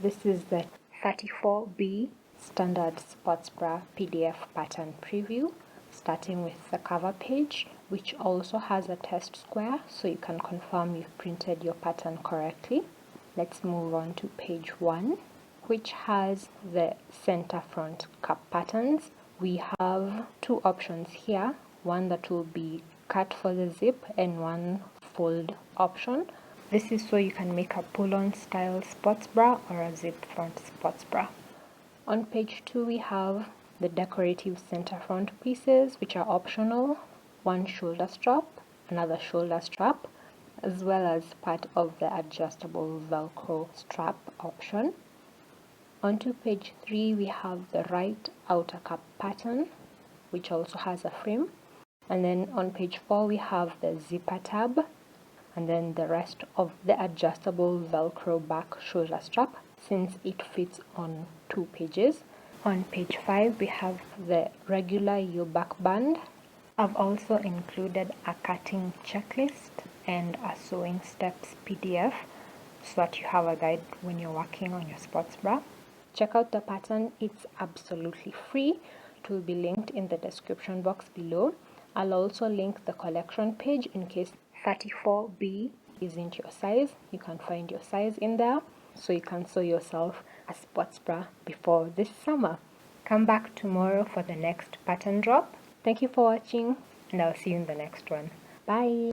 This is the 34B standard sports bra PDF pattern preview, starting with the cover page, which also has a test square so you can confirm you've printed your pattern correctly. Let's move on to page 1, which has the center front cup patterns. We have two options here, one that will be cut for the zip and one fold option. This is so you can make a pull-on style sports bra or a zip front sports bra. On page 2 we have the decorative center front pieces, which are optional, one shoulder strap, another shoulder strap, as well as part of the adjustable Velcro strap option. Onto page 3 we have the right outer cup pattern, which also has a frame. And then on page 4 we have the zipper tab, and then the rest of the adjustable Velcro back shoulder strap, since it fits on 2 pages. On page 5 we have the regular U-back band. I've also included a cutting checklist and a sewing steps PDF so that you have a guide when you're working on your sports bra. Check out the pattern, it's absolutely free. It will be linked in the description box below. I'll also link the collection page in case 34B isn't your size. You can find your size in there so you can sew yourself a sports bra before this summer. Come back tomorrow for the next pattern drop. Thank you for watching, and I'll see you in the next one. Bye!